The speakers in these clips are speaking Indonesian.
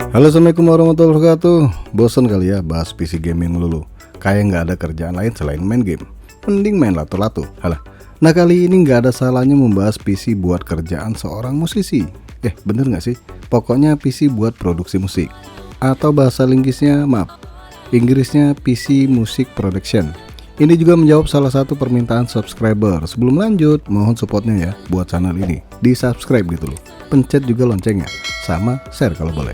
Halo, assalamualaikum warahmatullahi wabarakatuh. Bosan kali ya bahas PC gaming melulu, kayak nggak ada kerjaan lain selain main game. Mending main lato-lato. Halah. Nah, kali ini nggak ada salahnya membahas PC buat kerjaan seorang musisi. Bener nggak sih? Pokoknya PC buat produksi musik, atau bahasa Inggrisnya PC Music Production. Ini juga menjawab salah satu permintaan subscriber. Sebelum lanjut, mohon supportnya ya buat channel ini. Di subscribe gitu loh. Pencet juga loncengnya, sama share kalau boleh.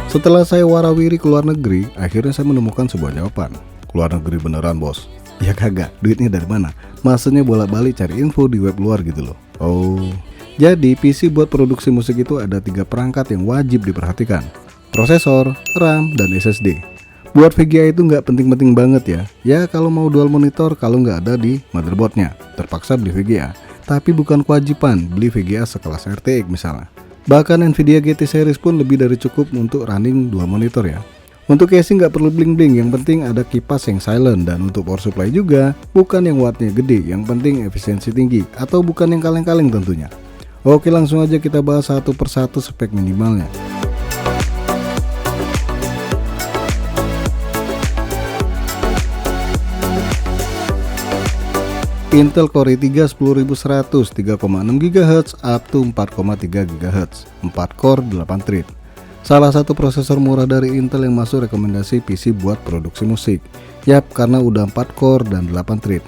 Setelah saya warawiri ke luar negeri, akhirnya saya menemukan sebuah jawaban. Keluar negeri beneran, bos? Ya kagak, duitnya dari mana? Maksudnya bolak-balik cari info di web luar gitu loh. Oh, jadi PC buat produksi musik itu ada 3 perangkat yang wajib diperhatikan: prosesor, RAM, dan SSD. Buat VGA itu nggak penting-penting banget ya. Ya kalau mau dual monitor, kalau nggak ada di motherboardnya, terpaksa beli VGA. Tapi bukan kewajiban beli VGA sekelas RTX misalnya. Bahkan Nvidia GT series pun lebih dari cukup untuk running dual monitor ya. Untuk casing nggak perlu bling-bling, yang penting ada kipas yang silent. Dan untuk power supply juga bukan yang wattnya gede, yang penting efisiensi tinggi, atau bukan yang kaleng-kaleng tentunya. Oke, langsung aja kita bahas satu persatu spek minimalnya. Intel Core i3 10100 3,6 GHz up to 4,3 GHz, 4 core 8 thread. Salah satu prosesor murah dari Intel yang masuk rekomendasi PC buat produksi musik. Yap, karena udah 4 core dan 8 thread.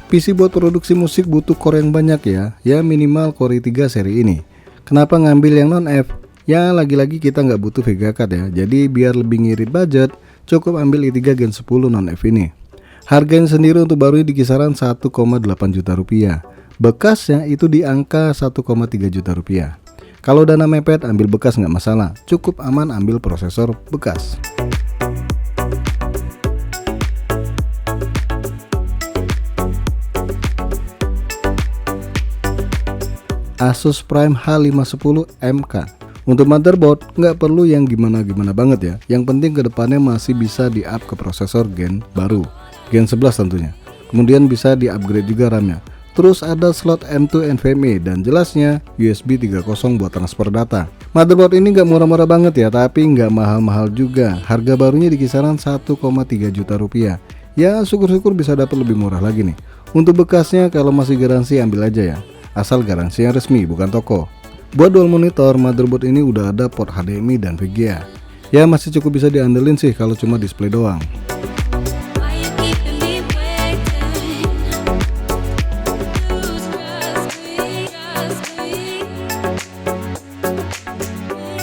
PC buat produksi musik butuh core yang banyak ya minimal Core i3 seri ini. Kenapa ngambil yang non-F? Ya lagi-lagi kita nggak butuh VGA card ya, jadi biar lebih ngirit budget, cukup ambil i3 Gen 10 non-F ini. Harganya sendiri untuk barunya di kisaran 1,8 juta rupiah. Bekasnya itu di angka 1,3 juta rupiah. Kalau dana mepet ambil bekas nggak masalah, cukup aman ambil prosesor bekas. Asus Prime H510 MK. Untuk motherboard nggak perlu yang gimana-gimana banget ya. Yang penting kedepannya masih bisa di-up ke prosesor gen baru, Gen 11 tentunya. Kemudian bisa di-upgrade juga RAM-nya. Terus ada slot M2 NVMe dan jelasnya USB 3.0 buat transfer data. Motherboard ini nggak murah-murah banget ya, tapi nggak mahal-mahal juga. Harga barunya di kisaran 1,3 juta rupiah. Ya syukur-syukur bisa dapat lebih murah lagi nih. Untuk bekasnya kalau masih garansi ambil aja ya. Asal garansi yang resmi, bukan toko. Buat dual monitor, motherboard ini udah ada port HDMI dan VGA. Ya masih cukup bisa diandelin sih kalau cuma display doang.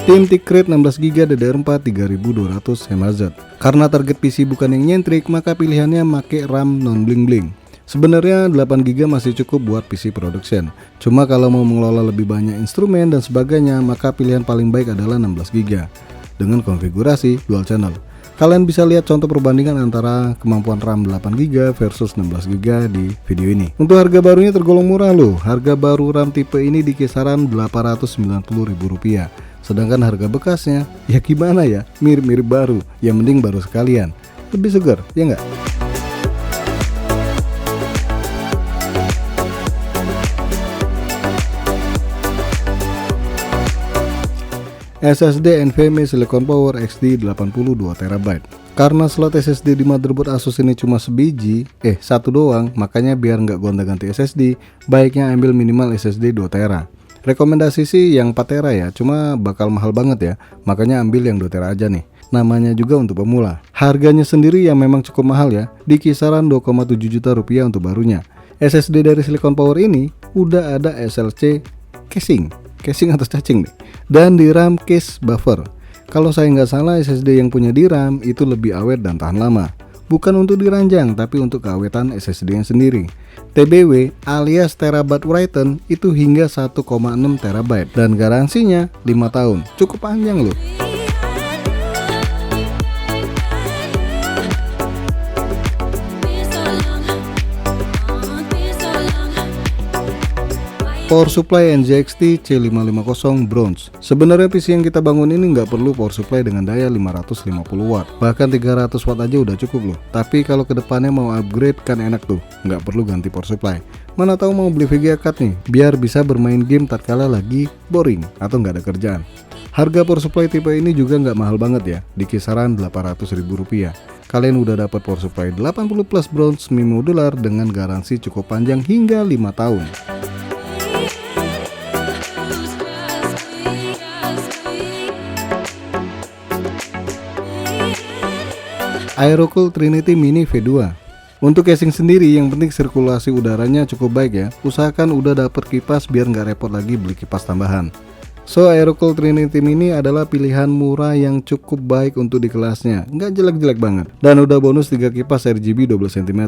Tim Tickrate 16GB DDR4 3200 mHz. Karena target PC bukan yang nyentrik, maka pilihannya make RAM non bling-bling. Sebenarnya 8GB masih cukup buat PC production. Cuma kalau mau mengelola lebih banyak instrumen dan sebagainya, maka pilihan paling baik adalah 16GB dengan konfigurasi dual channel. Kalian bisa lihat contoh perbandingan antara kemampuan RAM 8GB versus 16GB di video ini. Untuk harga barunya tergolong murah loh. Harga baru RAM tipe ini di kisaran Rp890.000. Sedangkan harga bekasnya, ya gimana ya, mirip-mirip baru. Yang mending baru sekalian, lebih segar, ya nggak? SSD NVMe Silicon Power XD 82TB. Karena slot SSD di motherboard Asus ini cuma satu doang, makanya biar nggak gonta-ganti SSD, baiknya ambil minimal SSD 2TB. Rekomendasi sih yang 4TB ya, cuma bakal mahal banget ya, makanya ambil yang 2TB aja nih. Namanya juga untuk pemula. Harganya sendiri yang memang cukup mahal ya, di kisaran 2,7 juta rupiah untuk barunya. SSD dari Silicon Power ini udah ada SLC casing atas cacing nih, dan di RAM case buffer. Kalau saya nggak salah, SSD yang punya di RAM itu lebih awet dan tahan lama. Bukan untuk diranjang, tapi untuk keawetan SSD-nya sendiri. TBW alias terabyte written itu hingga 1,6 TB dan garansinya 5 tahun. Cukup panjang loh. Power supply NZXT C550 bronze. Sebenarnya PC yang kita bangun ini nggak perlu power supply dengan daya 550 watt, bahkan 300 watt aja udah cukup loh. Tapi kalau kedepannya mau upgrade kan enak tuh, nggak perlu ganti power supply. Mana tahu mau beli VGA card nih, biar bisa bermain game tatkala lagi boring atau nggak ada kerjaan. Harga power supply tipe ini juga nggak mahal banget ya, di kisaran Rp800.000. Kalian udah dapat power supply 80 plus bronze semi modular dengan garansi cukup panjang hingga 5 tahun. Aerocool Trinity Mini V2. Untuk casing sendiri yang penting sirkulasi udaranya cukup baik ya. Usahakan udah dapet kipas biar nggak repot lagi beli kipas tambahan. So Aerocool Trinity Mini adalah pilihan murah yang cukup baik untuk di kelasnya, nggak jelek-jelek banget. Dan udah bonus 3 kipas RGB 12 cm.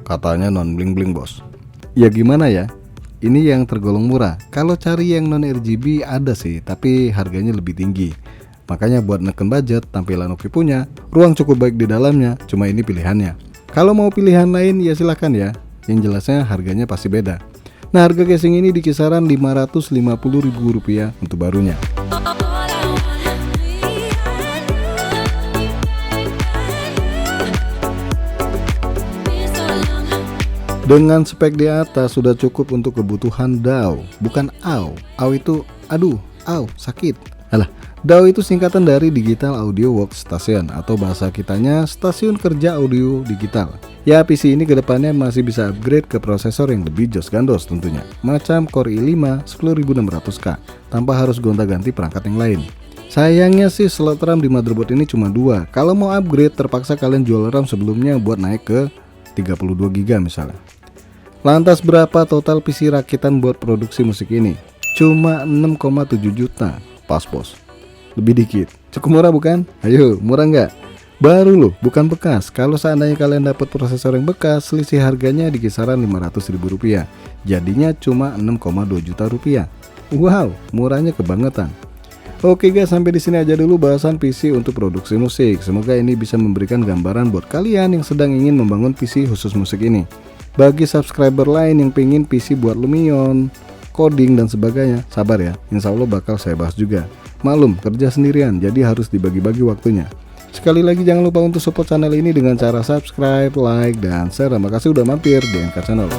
Katanya non bling-bling bos. Ya gimana ya? Ini yang tergolong murah. Kalau cari yang non RGB ada sih, tapi harganya lebih tinggi. Makanya buat neken budget, tampilan oke punya, ruang cukup baik di dalamnya, cuma ini pilihannya. Kalau mau pilihan lain ya silahkan ya, yang jelasnya harganya pasti beda. Nah harga casing ini di kisaran Rp550.000 untuk barunya. Dengan spek di atas sudah cukup untuk kebutuhan DAW, bukan AW. AW itu aduh, AW sakit. Alah, DAW itu singkatan dari Digital Audio Workstation atau bahasa kitanya Stasiun Kerja Audio Digital. Ya PC ini kedepannya masih bisa upgrade ke prosesor yang lebih jos gandos tentunya, macam Core i5 10600K tanpa harus gonta-ganti perangkat yang lain. Sayangnya sih slot RAM di motherboard ini cuma 2. Kalau mau upgrade terpaksa kalian jual RAM sebelumnya buat naik ke 32GB misalnya. Lantas berapa total PC rakitan buat produksi musik ini? Cuma 6,7 juta. Pas bos, lebih dikit. Cukup murah bukan? Ayo, murah nggak? Baru loh, bukan bekas. Kalau seandainya kalian dapat prosesor yang bekas, selisih harganya di kisaran Rp500.000. Jadinya cuma 6,2 juta rupiah. Wow, murahnya kebangetan. Oke guys, sampai di sini aja dulu bahasan PC untuk produksi musik. Semoga ini bisa memberikan gambaran buat kalian yang sedang ingin membangun PC khusus musik ini. Bagi subscriber lain yang pengen PC buat Lumion, coding dan sebagainya, sabar ya, insya Allah bakal saya bahas juga. Maklum, kerja sendirian, jadi harus dibagi-bagi waktunya. Sekali lagi jangan lupa untuk support channel ini dengan cara subscribe, like, dan share. Terima kasih udah mampir di Anchor Channel.